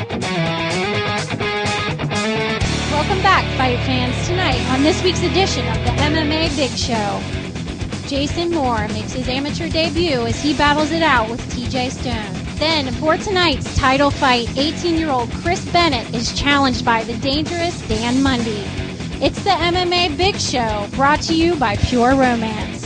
Welcome back, fight fans. Tonight on this week's edition of the MMA Big Show, Jason Moore makes his amateur debut as he battles it out with TJ Stone. Then, for tonight's title fight, 18-year-old Chris Bennett is challenged by the dangerous Dan Mundy. It's the MMA Big Show, brought to you by Pure Romance.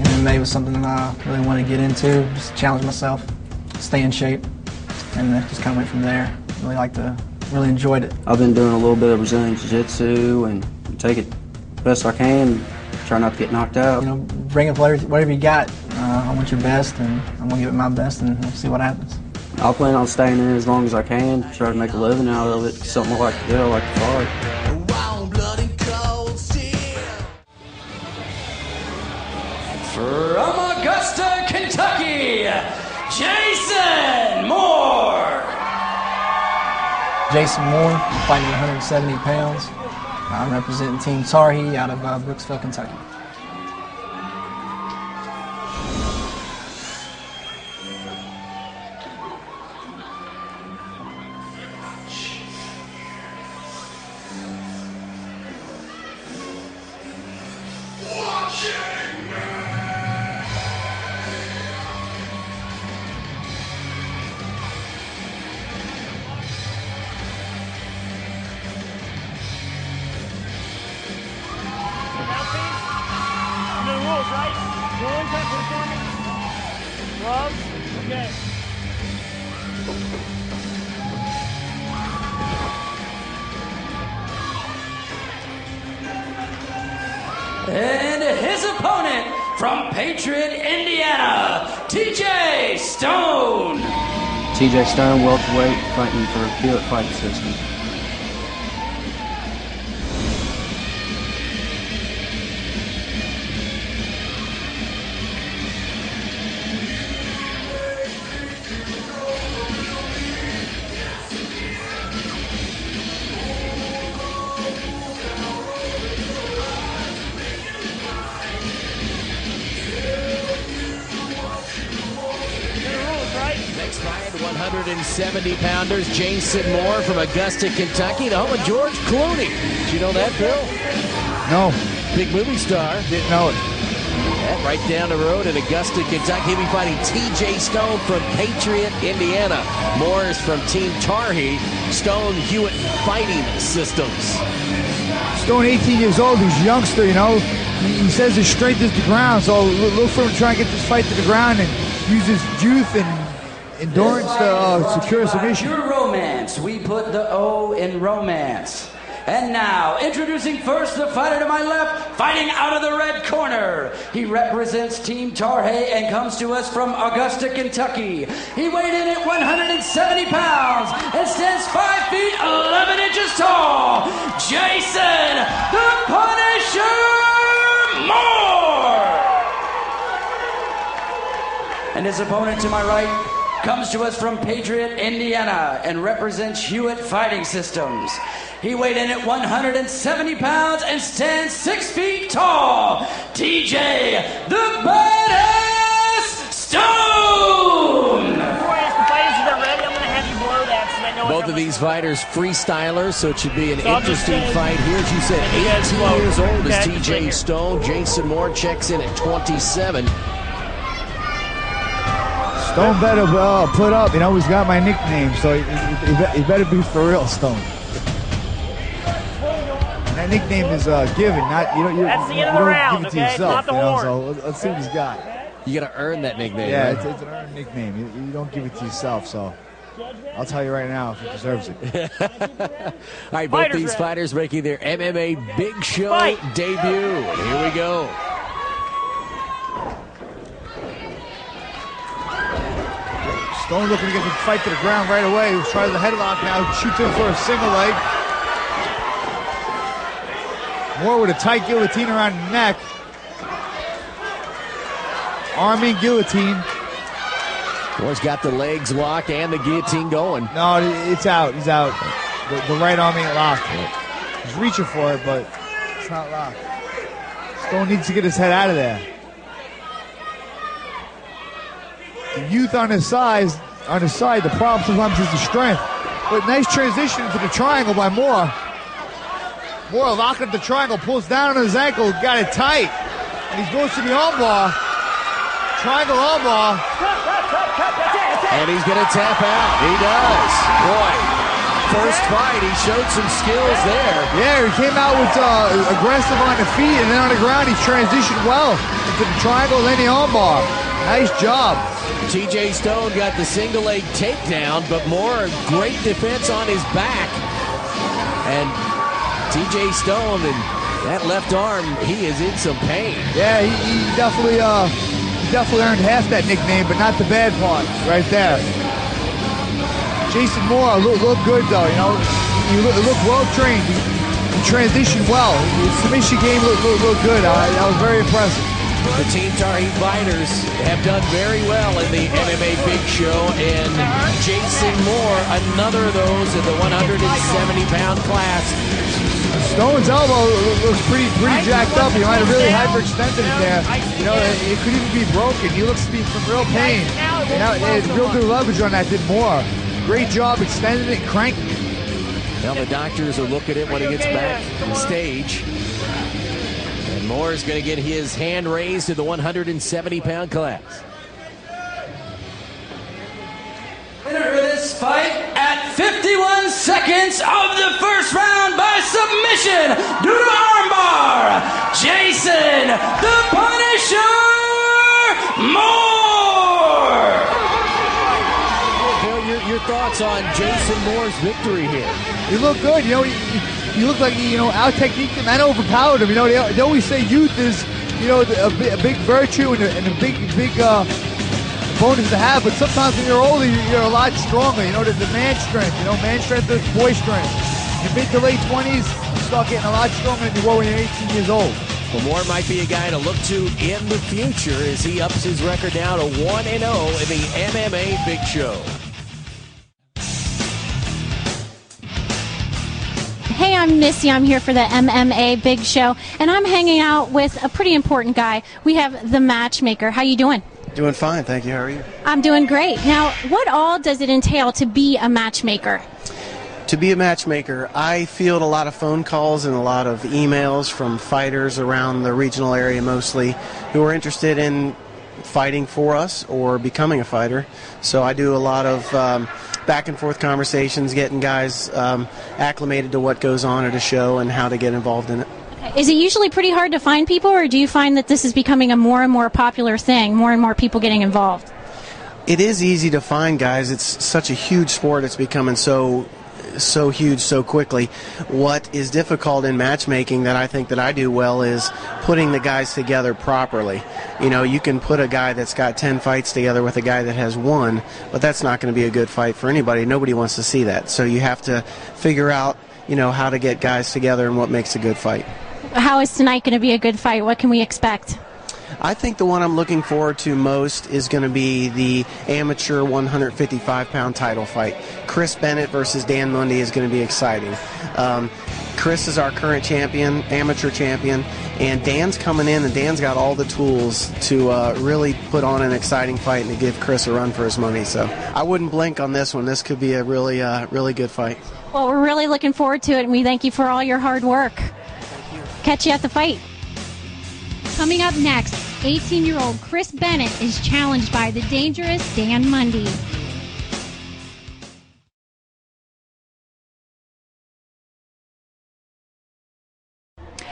MMA was something that I really wanted to get into, just challenge myself, stay in shape, and just kind of went from there. Really enjoyed it. I've been doing a little bit of Brazilian Jiu-Jitsu and take it best I can, try not to get knocked out. You know, bring up whatever you got. I want your best, and I'm going to give it my best, and we'll see what happens. I'll plan on staying in as long as I can, try to make a living out of it. Something I like to do, I like to fight. From Augusta, Kentucky, Jason Moore. Jason Moore, fighting 170 pounds. I'm representing Team Tarhi out of Brooksville, Kentucky. And his opponent from Patriot, Indiana, TJ Stone. TJ Stone, welterweight, fighting for Hewitt Fighting System. Next fight, 170-pounders, Jason Moore from Augusta, Kentucky, the home of George Clooney. Did you know that, Bill? No. Big movie star. Didn't know it. Yeah, right down the road in Augusta, Kentucky. He'll be fighting TJ Stone from Patriot, Indiana. Moore is from Team Tarhi, Stone Hewitt Fighting Systems. Stone, 18 years old, he's a youngster, you know. He says his strength is the ground, so look for him to try and get this fight to the ground and use his youth and endurance to secure a submission. Pure Romance. We put the O in romance. And now, introducing first the fighter to my left, fighting out of the red corner. He represents Team Tarhe and comes to us from Augusta, Kentucky. He weighed in at 170 pounds and stands 5 feet 11 inches tall. Jason the Punisher Moore. And his opponent to my right comes to us from Patriot, Indiana, and represents Hewitt Fighting Systems. He weighed in at 170 pounds and stands 6 feet tall. TJ the Badass Stone! Both of these fighters freestylers, so it should be an interesting fight here. As you said, 18 years old is TJ Stone. Jason Moore checks in at 27. Stone better put up. You know, he's got my nickname, so he better be for real, Stone. And that nickname is given, not you don't give it to yourself. You know, so let's see what he's got. You got to earn that nickname. Yeah, right? it's an earned nickname. You don't give it to yourself. So I'll tell you right now if he deserves it. All right, both these fighters making their MMA Big Show debut. Here we go. Stone looking to get the fight to the ground right away. He tries the headlock now, shoots in for a single leg. Moore with a tight guillotine around the neck. arming guillotine. Moore's got the legs locked and the guillotine going. No, it's out. He's out. The right arm ain't locked. He's reaching for it, but it's not locked. Stone needs to get his head out of there. The youth on his side, the problem sometimes is the strength. But nice transition into the triangle by Moore. Moore locking up the triangle, pulls down on his ankle, got it tight. And he goes to the armbar. Triangle armbar. And he's going to tap out. He does. Boy, first fight, he showed some skills there. Yeah, he came out with aggressive on the feet, and then on the ground he transitioned well into the triangle, then the armbar. Nice job. TJ Stone got the single leg takedown, but Moore, great defense on his back. And TJ Stone and that left arm, he is in some pain. Yeah, he definitely earned half that nickname, but not the bad part right there. Jason Moore looked good though, you know. He looked well trained. He transitioned well. His submission game looked good. That was very impressive. The Team Tarhi fighters have done very well in the MMA Big Show, and Jason Moore, another of those in the 170-pound class. Stone's elbow looks pretty jacked up. He might have really hyperextended it there. You know, it could even be broken. He looks to be in some real pain. And real good leverage on that did Moore. Great job extending it and cranking it. Now the doctors will look at it when he gets back on the stage. And Moore is going to get his hand raised to the 170-pound class. Winner for this fight at 51 seconds of the first round by submission due to armbar, Jason the Punisher Moore. Bill, your thoughts on Jason Moore's victory here? He looked good. You know, he looked like he, out-techniqued him and overpowered him. You know, they always say youth is, a big virtue and a big bonus to have, but sometimes when you're older, you're a lot stronger. You know, the man strength. Man strength is boy strength. In the mid to late 20s, you start getting a lot stronger than you were when you're 18 years old. Well, Moore might be a guy to look to in the future as he ups his record now to 1-0 in the MMA Big Show. Hey, I'm Missy. I'm here for the MMA Big Show, and I'm hanging out with a pretty important guy. We have the matchmaker. How you doing? Doing fine, thank you. How are you? I'm doing great. Now, what all does it entail to be a matchmaker? To be a matchmaker, I field a lot of phone calls and a lot of emails from fighters around the regional area mostly who are interested in fighting for us or becoming a fighter. So I do a lot of back and forth conversations, getting guys acclimated to what goes on at a show and how to get involved in it. Is it usually pretty hard to find people, or do you find that this is becoming a more and more popular thing, more and more people getting involved? It is easy to find guys. It's such a huge sport. It's becoming so huge so quickly. What is difficult in matchmaking that I think that I do well is putting the guys together properly. You can put a guy that's got 10 fights together with a guy that has one, but that's not going to be a good fight for anybody. Nobody wants to see that. So you have to figure out, how to get guys together and what makes a good fight. How is tonight going to be a good fight? What can we expect? I think the one I'm looking forward to most is going to be the amateur 155-pound title fight. Chris Bennett versus Dan Mundy is going to be exciting. Chris is our current champion, amateur champion, and Dan's coming in, and Dan's got all the tools to really put on an exciting fight and to give Chris a run for his money. So I wouldn't blink on this one. This could be a really good fight. Well, we're really looking forward to it, and we thank you for all your hard work. Catch you at the fight. Coming up next, 18-year-old Chris Bennett is challenged by the dangerous Dan Mundy.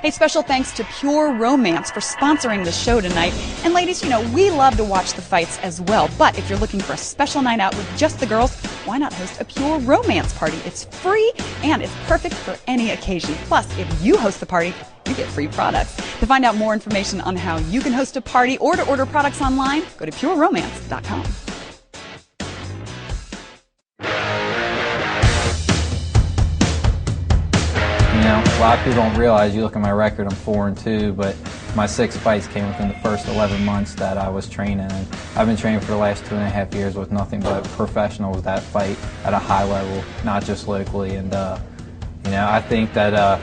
A special thanks to Pure Romance for sponsoring the show tonight. And ladies, we love to watch the fights as well. But if you're looking for a special night out with just the girls, why not host a Pure Romance party? It's free and it's perfect for any occasion. Plus, if you host the party, you get free products. To find out more information on how you can host a party or to order products online, go to pureromance.com. A lot of people don't realize, you look at my record, I'm 4-2, but My 6 fights came within the first 11 months that I was training. And I've been training for the last 2.5 years with nothing but professionals that fight at a high level, not just locally. And you know, I think that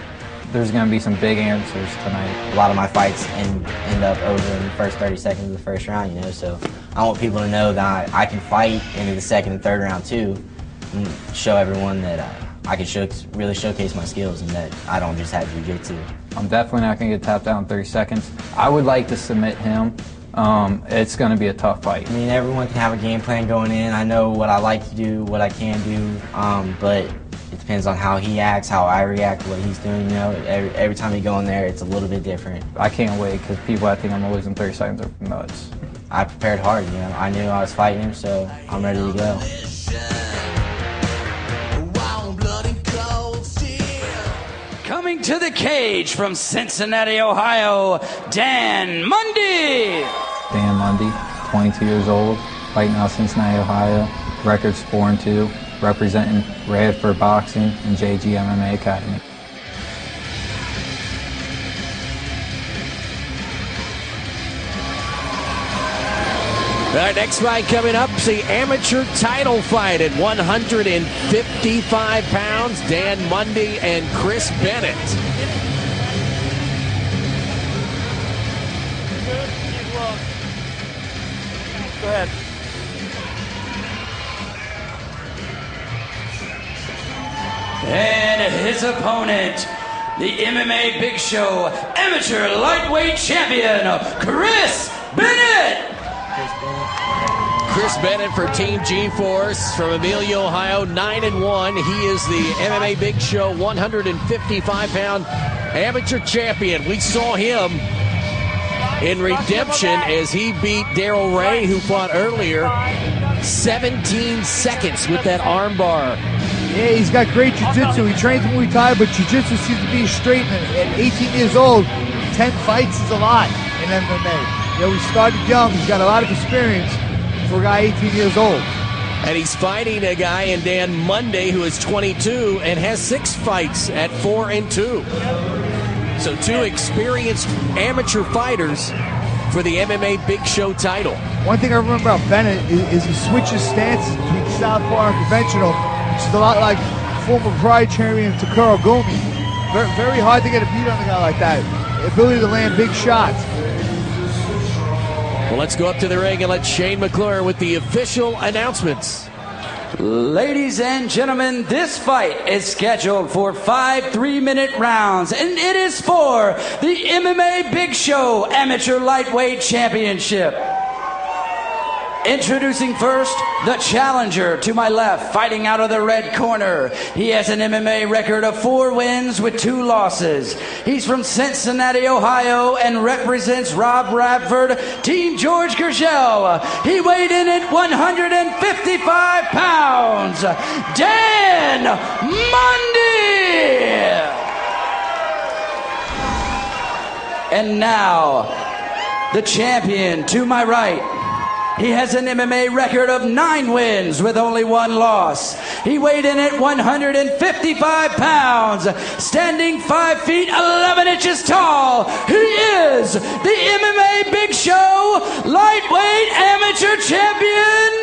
there's going to be some big answers tonight. A lot of my fights end up over in the first 30 seconds of the first round, you know, so I want people to know that I can fight into the second and third round too, and show everyone that I can really showcase my skills and that I don't just have jiu-jitsu. I'm definitely not going to get tapped out in 30 seconds. I would like to submit him. It's going to be a tough fight. I mean, everyone can have a game plan going in. I know what I like to do, what I can do, but it depends on how he acts, how I react to what he's doing, you know. Every time you go in there, it's a little bit different. I can't wait because people that think I'm going to lose in 30 seconds are nuts. I prepared hard, you know. I knew I was fighting him, so I'm ready to go. Coming to the cage from Cincinnati, Ohio, Dan Mundy. Dan Mundy, 22 years old, fighting out of Cincinnati, Ohio. Records 4-2, representing Radford Boxing and JG MMA Academy. All right, next fight coming up is the amateur title fight at 155 pounds. Dan Mundy and Chris Bennett. Go ahead. And his opponent, the MMA Big Show amateur lightweight champion, Chris Bennett. Chris Bennett for Team G-Force from Amelia, Ohio, 9-1. He is the MMA Big Show 155-pound amateur champion. We saw him in Redemption as he beat Darrell Ray, who fought earlier, 17 seconds with that armbar. Yeah, he's got great jiu-jitsu. He trains Muay Thai, but jiu-jitsu seems to be straight. At 18 years old, 10 fights is a lot in MMA. You know, he started young. He's got a lot of experience for a guy 18 years old. And he's fighting a guy in Dan Mundy who is 22 and has 6 fights at 4-2. So 2 experienced amateur fighters for the MMA Big Show title. One thing I remember about Bennett is he switches stances between southpaw and conventional, which is a lot like former pride champion Takuro Gumi. Very, very hard to get a beat on a guy like that. The ability to land big shots. Well, let's go up to the ring and let Shane McClure with the official announcements. Ladies and gentlemen, this fight is scheduled for 5 3-minute rounds, and it is for the MMA Big Show Amateur Lightweight Championship. Introducing first, the challenger to my left, fighting out of the red corner. He has an MMA record of 4 wins with 2 losses. He's from Cincinnati, Ohio, and represents Rob Radford, Team George Gergel. He weighed in at 155 pounds. Dan Mundy! And now, the champion to my right. He has an MMA record of 9 wins with only 1 loss. He weighed in at 155 pounds, standing 5 feet 11 inches tall. He is the MMA Big Show lightweight amateur champion,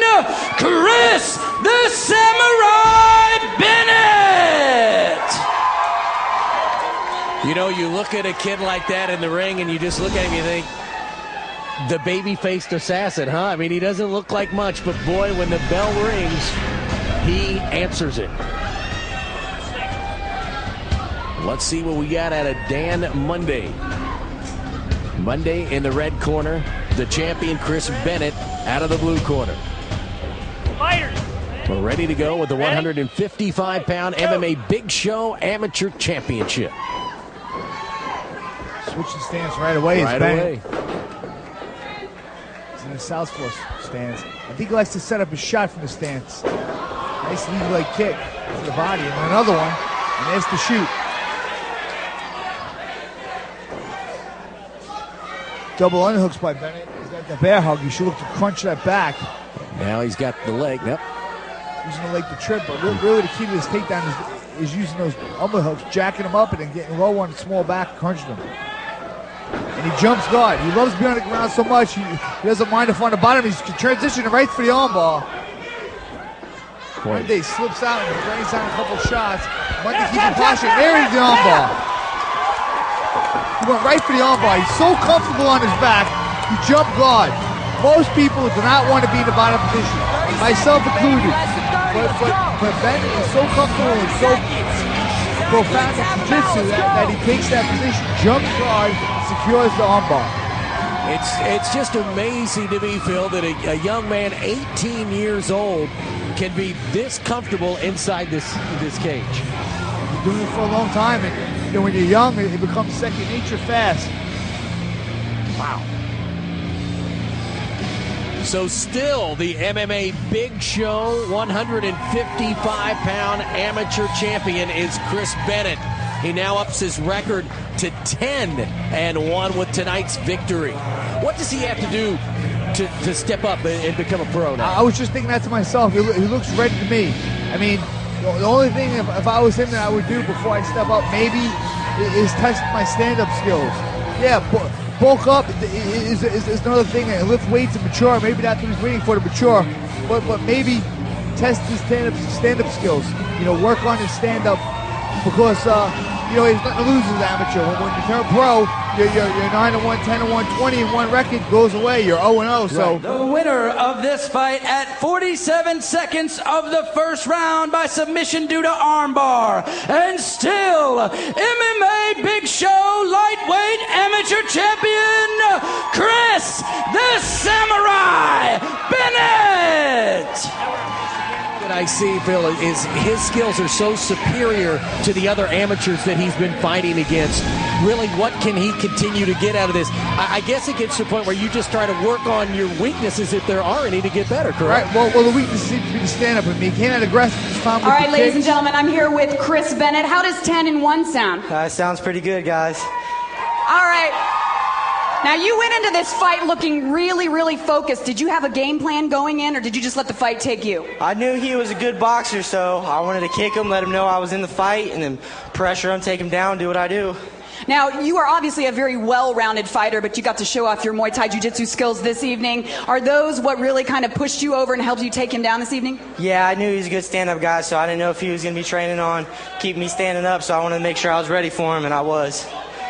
Chris the Samurai Bennett. You know, you look at a kid like that in the ring and you just look at him and you think, the baby-faced assassin, huh? I mean, he doesn't look like much, but boy, when the bell rings, he answers it. Let's see what we got out of Dan Mundy. Mundy in the red corner, the champion Chris Bennett out of the blue corner. Fighters! We're ready to go with the 155-pound MMA Big Show Amateur Championship. Switching stance right away. Right away. In the southpaw stance. I think he likes to set up his shot from the stance. Nice lead leg kick to the body, and another one, and there's the shoot. Double underhooks by Bennett. He's got the bear hug. You should look to crunch that back. Now he's got the leg. Yep. Using the leg to trip, but really the key to this takedown is using those underhooks, jacking them up, and then getting low on the small back, crunching them. And and he jumps guard. He loves being on the ground so much, he doesn't mind if on the bottom. He's transitioning right for the armbar. Monday slips out and drains down a couple shots. Monday keeps him posturing. There is the armbar. He went right for the armbar. He's so comfortable on his back, he jumped guard. Most people do not want to be in the bottom position, myself included. But Bennett is so comfortable and so profound in jiu-jitsu that he takes that position, jumps guard, secures the armbar. It's just amazing to me, Phil, that a young man, 18 years old, can be this comfortable inside this cage. You're doing it for a long time, and when you're young, it becomes second nature fast. Wow. So still the MMA Big Show 155-pound amateur champion is Chris Bennett. He now ups his record to 10-1 with tonight's victory. What does he have to do to step up and become a pro now? I was just thinking that to myself. He looks ready to me. I mean, the only thing if I was him that I would do before I step up maybe is test my stand-up skills. Yeah, bulk up is another thing. Lift weights and mature. Maybe that's what he's waiting for, to mature. But maybe test his stand-up skills. Work on his stand-up because he's nothing to lose as an amateur. When you turn pro, you're 9-1, 10-1, 20-1 record goes away. You're 0-0. So the winner of this fight at 47 seconds of the first round by submission due to armbar, and still MMA Big Show lightweight amateur champion, Chris the Samurai Bennett. What I see, Phil, is his skills are so superior to the other amateurs that he's been fighting against. Really, what can he continue to get out of this? I guess it gets to the point where you just try to work on your weaknesses, if there are any, to get better, correct? Right. Well, the weakness seems to be the stand-up with me. He can't aggressive this time. All right, ladies and gentlemen, I'm here with Chris Bennett. How does 10-1 sound? Sounds pretty good, guys. All right. Now, you went into this fight looking really, really focused. Did you have a game plan going in, or did you just let the fight take you? I knew he was a good boxer, so I wanted to kick him, let him know I was in the fight, and then pressure him, take him down, do what I do. Now, you are obviously a very well-rounded fighter, but you got to show off your Muay Thai Jiu-Jitsu skills this evening. Are those what really kind of pushed you over and helped you take him down this evening? Yeah, I knew he was a good stand-up guy, so I didn't know if he was going to be training on keeping me standing up, so I wanted to make sure I was ready for him, and I was.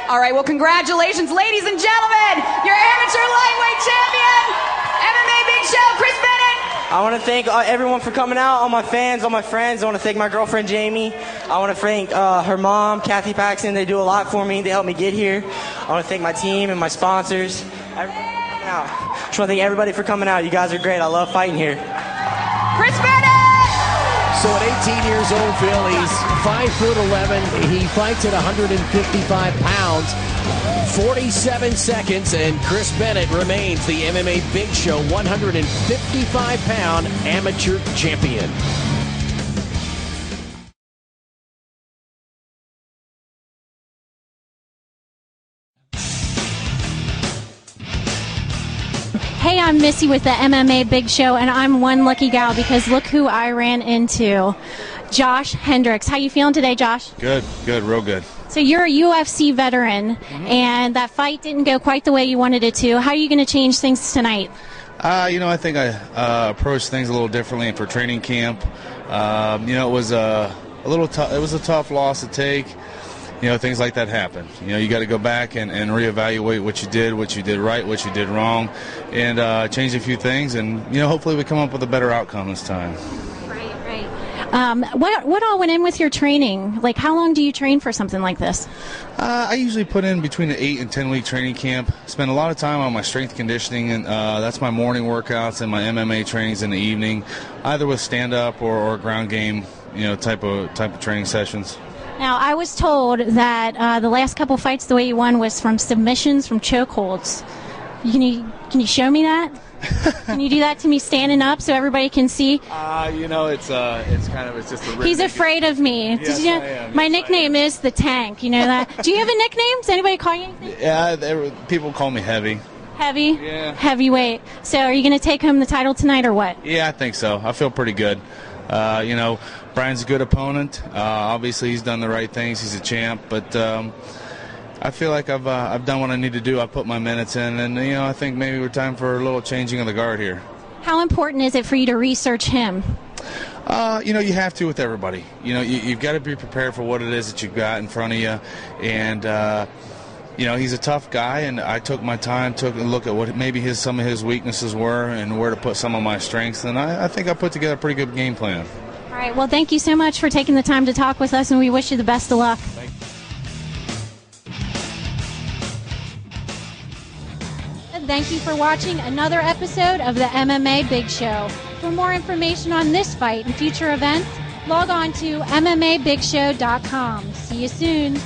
All right, well, congratulations, ladies and gentlemen, your amateur lightweight champion, MMA Big Show, Chris Bennett. I want to thank everyone for coming out, all my fans, all my friends. I want to thank my girlfriend, Jamie. I want to thank her mom, Kathy Paxton. They do a lot for me. They helped me get here. I want to thank my team and my sponsors. Everybody for coming out. I just want to thank everybody for coming out. You guys are great. I love fighting here. Chris Bennett! So at 18 years old, Phil, he's 5'11". He fights at 155 pounds, 47 seconds, and Chris Bennett remains the MMA Big Show 155-pound amateur champion. Hey, I'm Missy with the MMA Big Show, and I'm one lucky gal because look who I ran into. Josh Hendricks. How you feeling today, Josh? Good, real good. So you're a UFC veteran, and that fight didn't go quite the way you wanted it to. How are you going to change things tonight? I think I approached things a little differently for training camp. It was a little tough. It was a tough loss to take. Things like that happen. You got to go back and reevaluate what you did right, what you did wrong, and change a few things, and hopefully we come up with a better outcome this time. Right. What all went in with your training? Like, how long do you train for something like this? I usually put in between an 8 and 10 week training camp. Spend a lot of time on my strength conditioning, and that's my morning workouts and my MMA trainings in the evening, either with stand up or ground game, type of training sessions. Now, I was told that the last couple fights, the way you won was from submissions, from chokeholds. Can you show me that? Can you do that to me standing up so everybody can see? It's just a. He's afraid of me. Yes, Did you know? I am. My nickname is the Tank. You know that? Do you have a nickname? Does anybody call you anything? Yeah, people call me Heavy. Heavy? Yeah. Heavyweight. So are you going to take home the title tonight or what? Yeah, I think so. I feel pretty good. Brian's a good opponent. Obviously, he's done the right things. He's a champ, but I feel like I've done what I need to do. I put my minutes in, and I think maybe we're time for a little changing of the guard here. How important is it for you to research him? You have to with everybody. You've got to be prepared for what it is that you've got in front of you, and he's a tough guy. And I took my time, took a look at what maybe some of his weaknesses were, and where to put some of my strengths. And I think I put together a pretty good game plan. All right. Well, thank you so much for taking the time to talk with us, and we wish you the best of luck. Thank you for watching another episode of the MMA Big Show. For more information on this fight and future events, log on to MMABigShow.com. See you soon.